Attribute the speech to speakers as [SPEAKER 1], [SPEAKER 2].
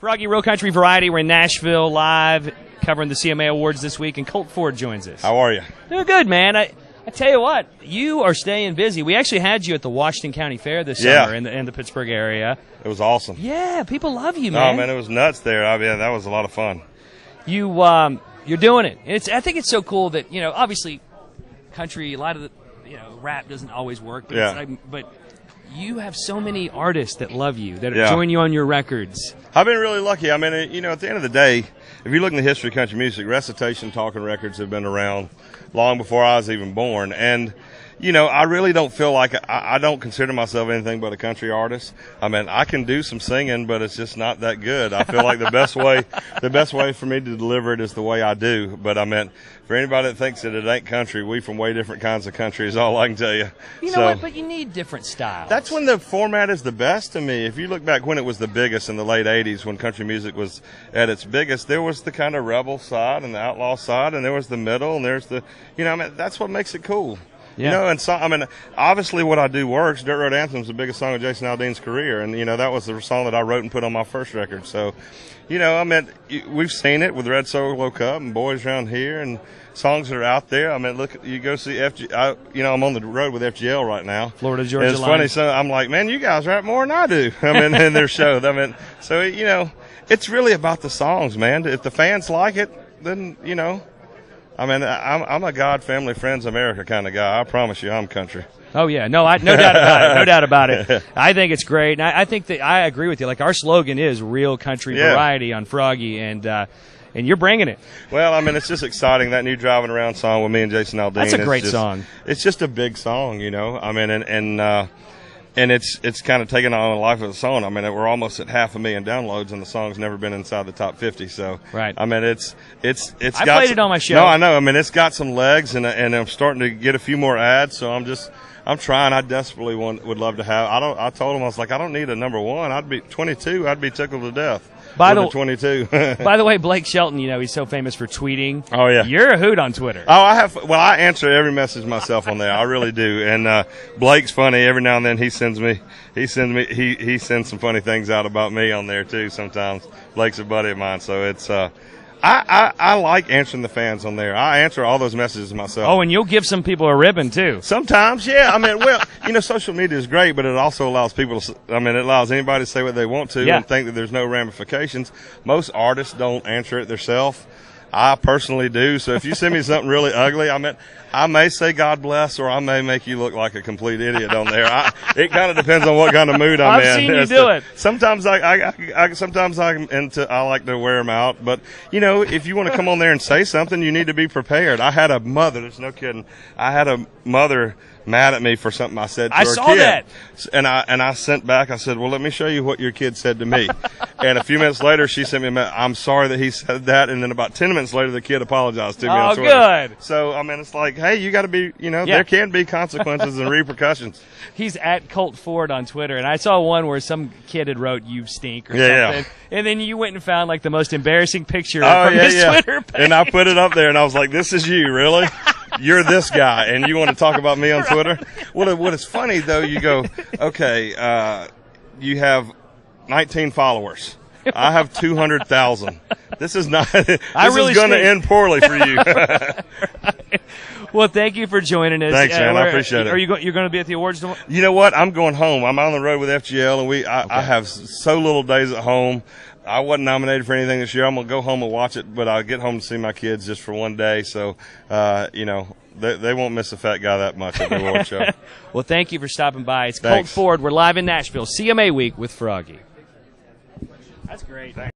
[SPEAKER 1] Froggy, Real Country Variety. We're in Nashville live covering the CMA Awards this week, and Colt Ford joins us.
[SPEAKER 2] How are you?
[SPEAKER 1] Doing good, man. I tell you what, you are staying busy. We actually had you at the Washington County Fair this summer in the Pittsburgh area.
[SPEAKER 2] It was awesome.
[SPEAKER 1] Yeah, people love you, man.
[SPEAKER 2] Oh, man, it was nuts there. I mean, that was a lot of fun.
[SPEAKER 1] You're doing it. I think it's so cool that, obviously country, a lot of the, rap doesn't always work, but you have so many artists that love you, that join you on your records.
[SPEAKER 2] I've been really lucky. I mean, at the end of the day, if you look in the history of country music, recitation talking records have been around long before I was even born. And, I really don't feel like I don't consider myself anything but a country artist. I mean, I can do some singing, but it's just not that good. I feel like the best way for me to deliver it is the way I do. But I mean, for anybody that thinks that it ain't country, we from way different kinds of country is all I can tell you.
[SPEAKER 1] You know what? But you need different styles.
[SPEAKER 2] That's when the format is the best to me. If you look back when it was the biggest in the late 80s, when country music was at its biggest, there was the kind of rebel side and the outlaw side, and there was the middle, and there's the, that's what makes it cool.
[SPEAKER 1] Yeah.
[SPEAKER 2] And so, obviously what I do works. Dirt Road Anthem's the biggest song of Jason Aldean's career, and, that was the song that I wrote and put on my first record. So, we've seen it with Red Solo Cup and Boys Around Here and songs that are out there. I mean, look, you go see I'm on the road with FGL right now.
[SPEAKER 1] Florida Georgia
[SPEAKER 2] Line. It's funny, so I'm like, man, you guys rap more than I do. In their show. So, it's really about the songs, man. If the fans like it, then, I'm a God, family, friends, America kind of guy. I promise you, I'm country.
[SPEAKER 1] Oh yeah, no doubt about it. No doubt about it. I think it's great, and I think that I agree with you. Like, our slogan is "Real Country Variety" on Froggy, and you're bringing it.
[SPEAKER 2] Well, it's just exciting, that new Driving Around song with me and Jason Aldean.
[SPEAKER 1] That's a great song.
[SPEAKER 2] It's just a big song, and it's kind of taken on a life of its own. We're almost at 500,000 downloads, and the song's never been inside the top 50. So,
[SPEAKER 1] right.
[SPEAKER 2] I
[SPEAKER 1] played it on my show.
[SPEAKER 2] No, I know. It's got some legs, and I'm starting to get a few more ads. So I'm trying. I desperately would love to have. I told him, I was like, I don't need a number one. I'd be 22. I'd be tickled to death. By the 22.
[SPEAKER 1] By the way, Blake Shelton, he's so famous for tweeting.
[SPEAKER 2] Oh yeah,
[SPEAKER 1] you're a hoot on Twitter.
[SPEAKER 2] Oh, I answer every message myself on there. I really do. And Blake's funny. Every now and then he sends some funny things out about me on there too. Sometimes Blake's a buddy of mine, so it's I like answering the fans on there. I answer all those messages myself.
[SPEAKER 1] Oh, and you'll give some people a ribbon too.
[SPEAKER 2] Sometimes, yeah. Social media is great, but it also allows people to, it allows anybody to say what they want to and think that there's no ramifications. Most artists don't answer it themselves. I personally do. So if you send me something really ugly, I may say God bless, or I may make you look like a complete idiot on there. It kind of depends on what kind of mood I'm in.
[SPEAKER 1] I've seen you do it.
[SPEAKER 2] Sometimes I like to wear them out. But, if you want to come on there and say something, you need to be prepared. I had a mother, there's no kidding, I had a mother mad at me for something I said to her kid.
[SPEAKER 1] I saw that.
[SPEAKER 2] And I sent back, I said, well, let me show you what your kid said to me. And a few minutes later, she sent me a message, I'm sorry that he said that. And then about 10 minutes later, the kid apologized to me on Twitter.
[SPEAKER 1] Oh, good.
[SPEAKER 2] So, it's like, hey, you got to be, there can be consequences and repercussions.
[SPEAKER 1] He's at Colt Ford on Twitter, and I saw one where some kid had wrote, "You stink," or something.
[SPEAKER 2] Yeah.
[SPEAKER 1] And then you went and found, the most embarrassing picture from his Twitter page.
[SPEAKER 2] And I put it up there, and I was like, this is you, really? You're this guy, and you want to talk about me on Twitter? What is funny, though, you go, okay, you have 19 followers. I have 200,000. This is not. This is going to end poorly for you.
[SPEAKER 1] Well, thank you for joining us.
[SPEAKER 2] Thanks, man. I appreciate it.
[SPEAKER 1] You're going to be at the awards tomorrow?
[SPEAKER 2] You know what? I'm going home. I'm on the road with FGL, and I have so little days at home. I wasn't nominated for anything this year. I'm going to go home and watch it, but I'll get home to see my kids just for one day. So, they won't miss the fat guy that much at the award show.
[SPEAKER 1] Well, thank you for stopping by. It's Colt Ford. We're live in Nashville, CMA Week with Froggy. That's great. Thanks.